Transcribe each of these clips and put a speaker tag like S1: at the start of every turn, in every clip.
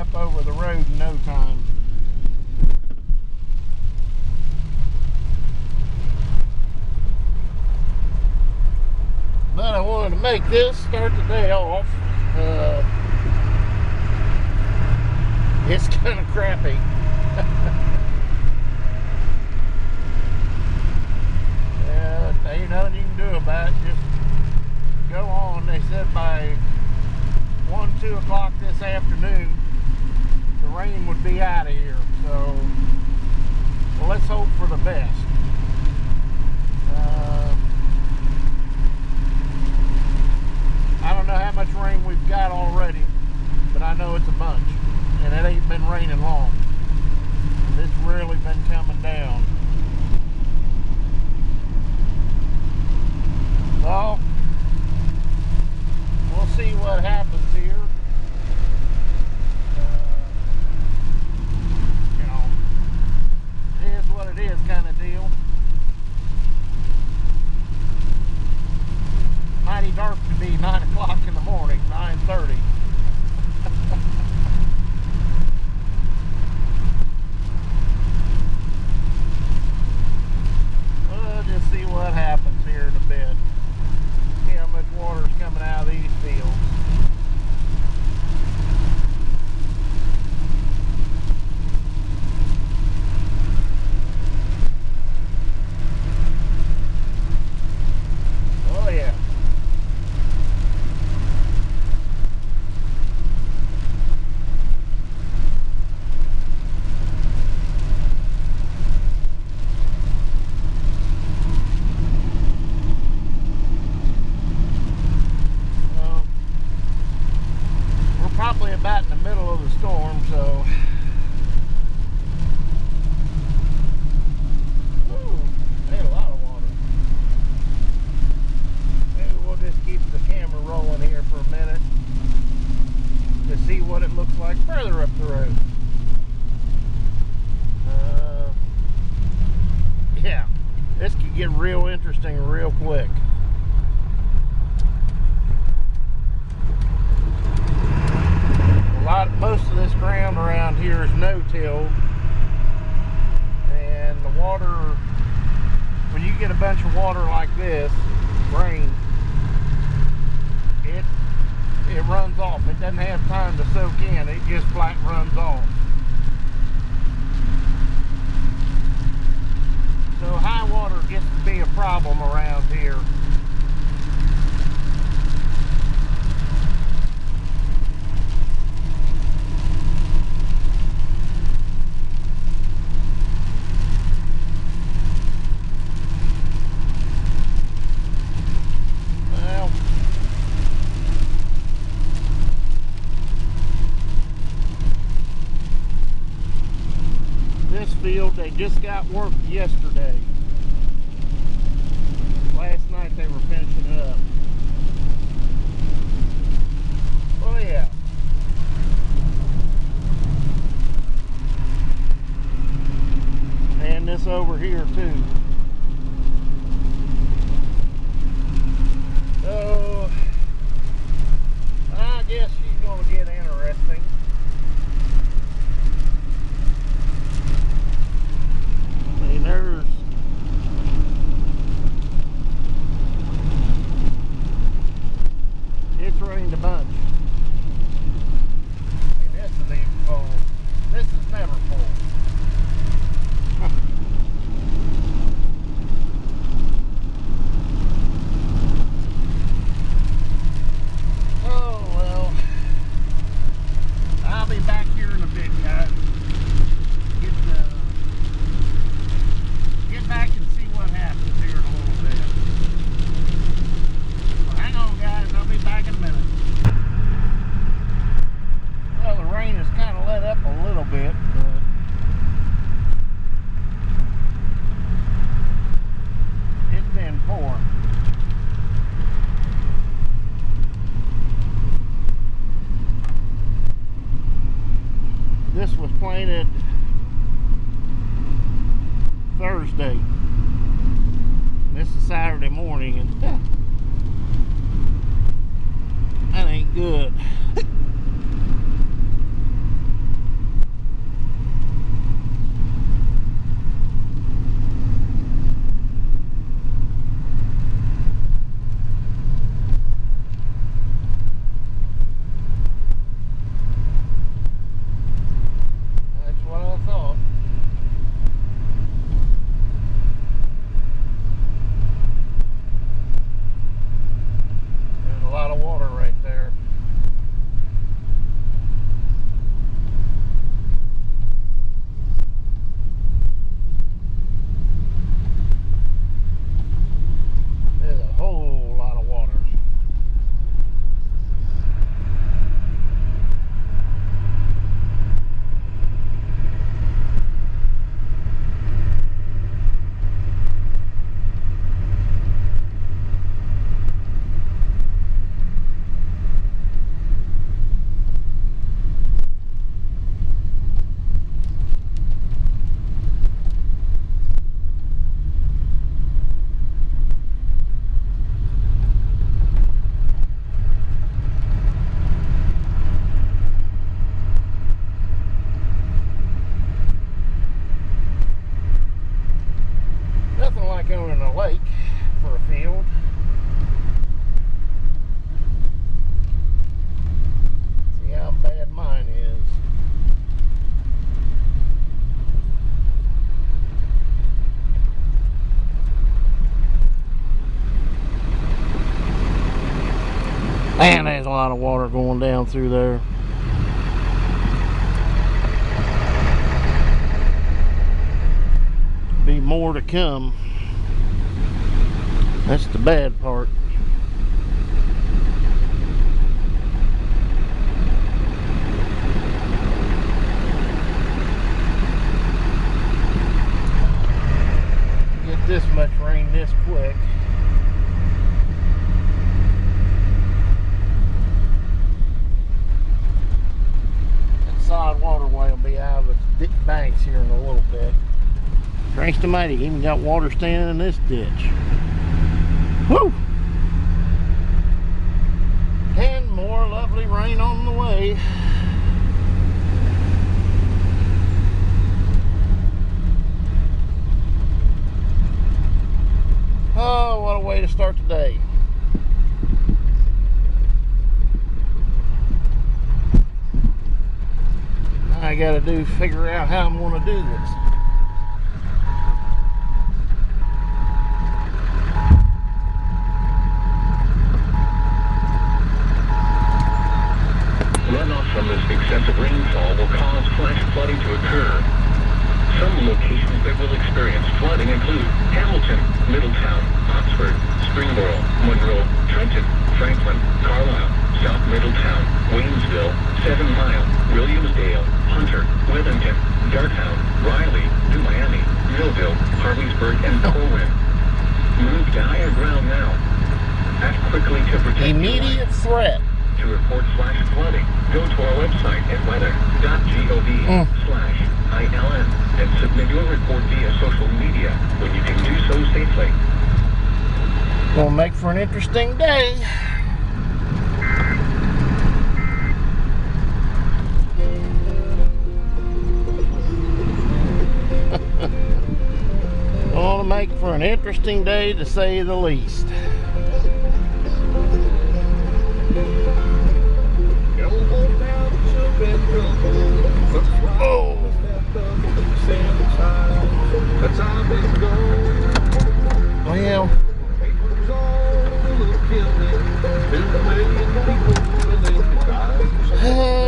S1: up over the road in no time. But I wanted to make this start the day off. It's kind of crappy. Yeah, there ain't nothing you can do about it. Just go on. They said by 1, 2 o'clock this afternoon, the rain would be out of here. So, well, let's hope for the best. I don't know how much rain we've got already, but I know it's a bunch. And it ain't been raining long. And it's really been coming down. So, we'll see what happens here. You know, it is what it is kind of deal. Mighty dark to be 9 o'clock in the morning, 9:30. We'll just see what happens here in a bit. See how much water is coming out of these fields. Oh yeah. Probably about in the middle of the storm, so ooh, ain't a lot of water. Maybe we'll just keep the camera rolling here for a minute to see what it looks like further up the road. Yeah, this could get real interesting real quick. Most of this ground around here is no-tilled, and the water, when you get a bunch of water like this, rain, it runs off. It doesn't have time to soak in. It just flat runs off. So high water gets to be a problem around here. Field, they just got work yesterday. Last night they were finishing it up. Oh yeah. And this over here too. So I guess she's gonna get interesting. It's rained a bunch. I mean, this isn't even full. This is never full. Oh well. I'll be back here in a bit, guys. Get back and see what happens here in a little bit. Well, hang on, guys. I'll be back in a minute. Well, the rain has kind of let up a little bit, but it's been pouring. This was planted Thursday. This is Saturday morning, and that ain't good. lot of water going down through there. Be more to come. That's the bad part. Get this much rain this quick. That side waterway will be out of the banks here in a little bit. Christ almighty, even got water standing in this ditch. Woo! And more lovely rain on the way. Oh, what a way to start the day. Now I gotta figure out how I'm gonna do this.
S2: Runoff from this excessive rainfall will cause flash flooding to occur. Some locations that will experience flooding include Hamilton, Middletown, Oxford, Springboro, Monroe, Trenton, Franklin, Carlisle, South Middletown, Waynesville, 7 Mile, Williamsdale, Hunter, Withington, Dartown, Riley, New Miami, Millville, Harleysburg, and Corwin. Move to higher ground now. Act quickly to protect
S1: Immediate threat.
S2: To report flash flooding, go to our website at weather.gov/ILN and submit your report via social media when you can do so safely.
S1: Gonna make for an interesting day. Gonna make for an interesting day, to say the least. Oh. Well.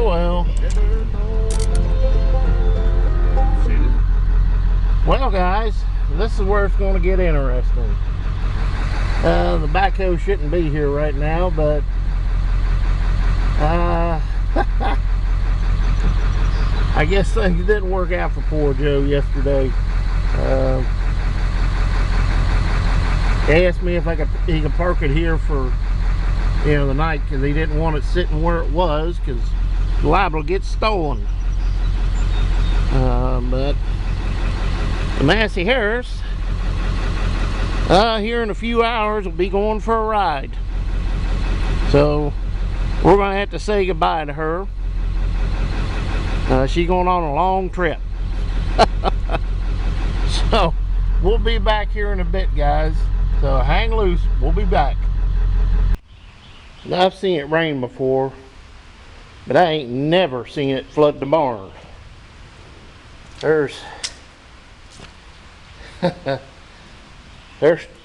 S1: Well. Well, guys, this is where it's going to get interesting. The backhoe shouldn't be here right now, but I guess things didn't work out for poor Joe yesterday. He asked me if he could park it here for the night, because he didn't want it sitting where it was, because it's liable to get stolen. But the Massey Harris here in a few hours will be going for a ride, so we're gonna have to say goodbye to her. She's going on a long trip. So we'll be back here in a bit, guys, so hang loose. We'll be back. Now, I've seen it rain before, but I ain't never seen it flood the barn. There's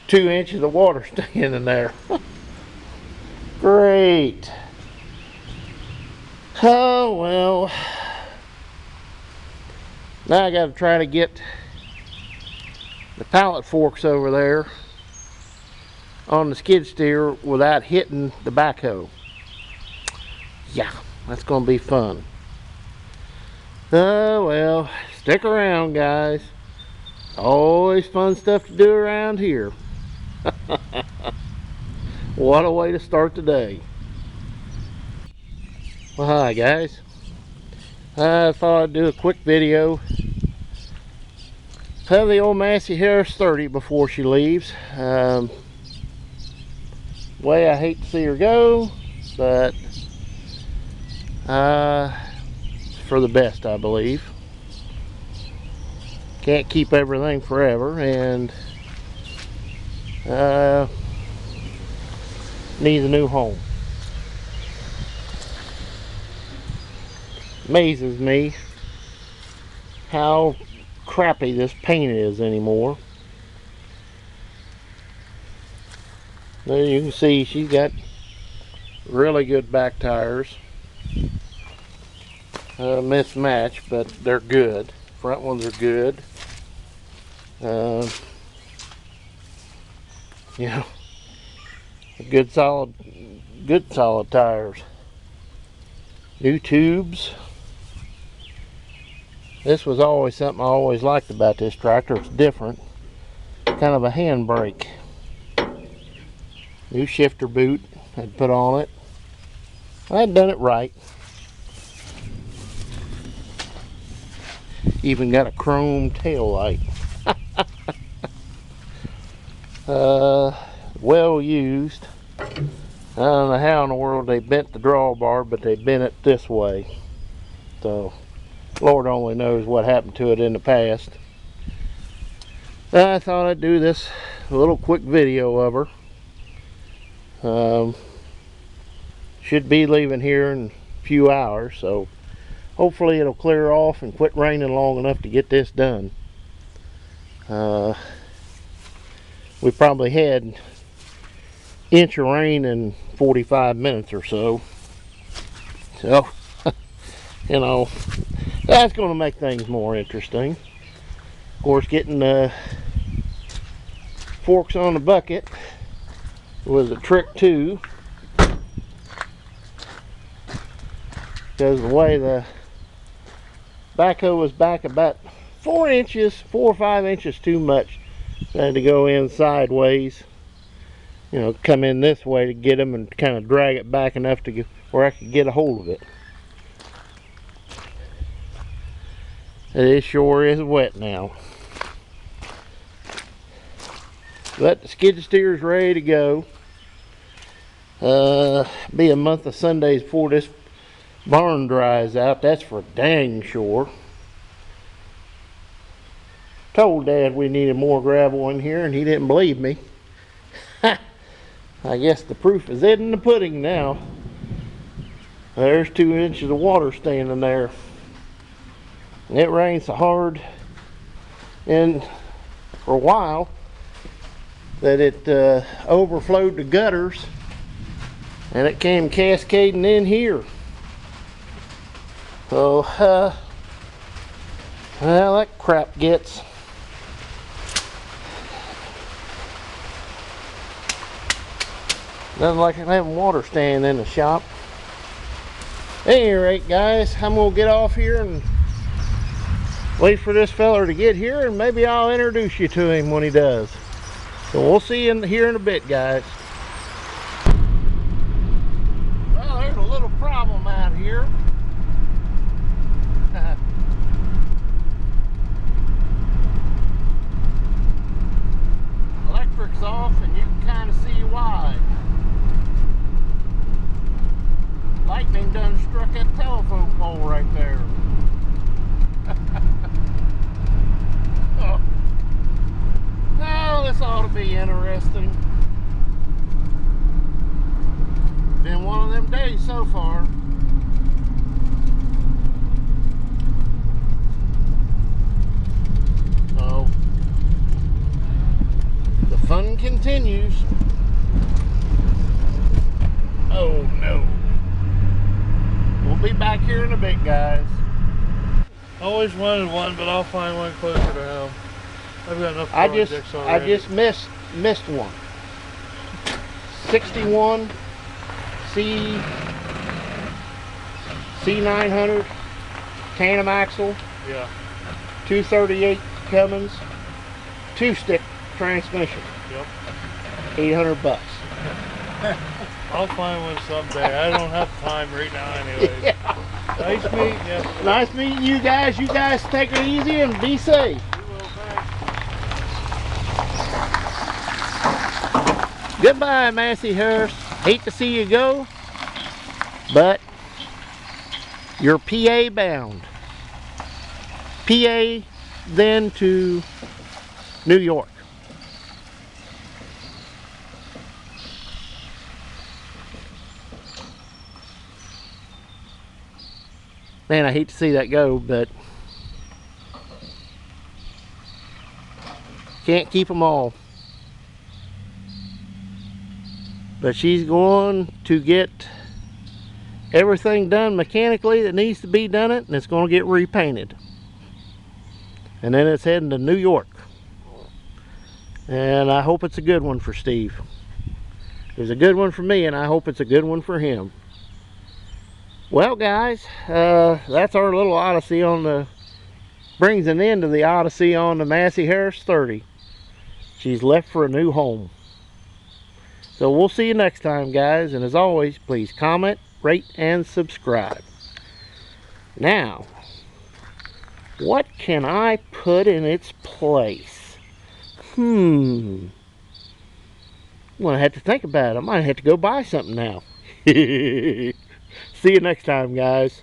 S1: 2 inches of water staying in there. Great. Oh well. Now I got to try to get the pallet forks over there on the skid steer without hitting the backhoe. Yeah, that's going to be fun. Oh well, stick around, guys. Always fun stuff to do around here. What a way to start the day. Well, hi guys. I thought I'd do a quick video of the old Massey Harris 30 before she leaves. Way I hate to see her go, but for the best, I believe. Can't keep everything forever, and needs a new home. Amazes me how crappy this paint is anymore. There you can see she's got Really good back tires. Mismatched, but they're good. Front ones are good. You know, good solid tires. New tubes. This was always something I always liked about this tractor. It's different. Kind of a handbrake. New shifter boot I'd put on it. I had done it right. Even got a chrome tail light. Well used. I don't know how in the world they bent the drawbar, but they bent it this way. So, Lord only knows what happened to it in the past. I thought I'd do this little quick video of her. Should be leaving here in a few hours, so hopefully it'll clear off and quit raining long enough to get this done. We probably had an inch of rain in 45 minutes or so. So, you know, that's going to make things more interesting. Of course, getting the forks on the bucket was a trick too, because the way the backhoe was back about 4 or 5 inches too much. I had to go in sideways, you know, come in this way to get them and kind of drag it back enough to get where I could get a hold of it. It sure is wet now. But the skid steer's ready to go. Be a month of Sundays before this barn dries out, that's for dang sure. Told Dad we needed more gravel in here and he didn't believe me. I guess the proof is in the pudding now. There's 2 inches of water standing there. And it rained so hard and for a while that it overflowed the gutters and it came cascading in here. So, well, that crap gets. Nothing like having water standing in the shop. At any rate, guys, I'm going to get off here and wait for this feller to get here, and maybe I'll introduce you to him when he does. So we'll see you here in a bit, guys. Well, there's a little problem out here. Electric's off, and you can kind of see why. Lightning done struck that telephone pole right there. Oh. Well, this ought to be interesting. Been one of them days so far. So, the fun continues. Oh no. We'll be back here in a bit, guys.
S3: Always wanted one, but I'll find one closer to home. I've got enough projects already.
S1: I just missed one. 61 C900 tandem axle.
S3: Yeah.
S1: 238 Cummins, 2-stick transmission.
S3: Yep.
S1: $800.
S3: I'll find one someday. I don't have time right now anyway.
S1: Yeah.
S3: Nice meeting you.
S1: Nice meeting you guys. You guys take it easy and be safe.
S3: You will, thanks.
S1: Goodbye, Massey Hurst. Hate to see you go, but you're PA bound. PA, then to New York. Man, I hate to see that go, but can't keep them all. But she's going to get everything done mechanically that needs to be done and it's going to get repainted. And then it's heading to New York. And I hope it's a good one for Steve. It's a good one for me, and I hope it's a good one for him. Well, guys, that's our little odyssey on the, brings an end to the odyssey on the Massey Harris 30. She's left for a new home. So we'll see you next time, guys. And as always, please comment, rate, and subscribe. Now, what can I put in its place? I'm gonna have to think about it. I might have to go buy something now. See you next time, guys.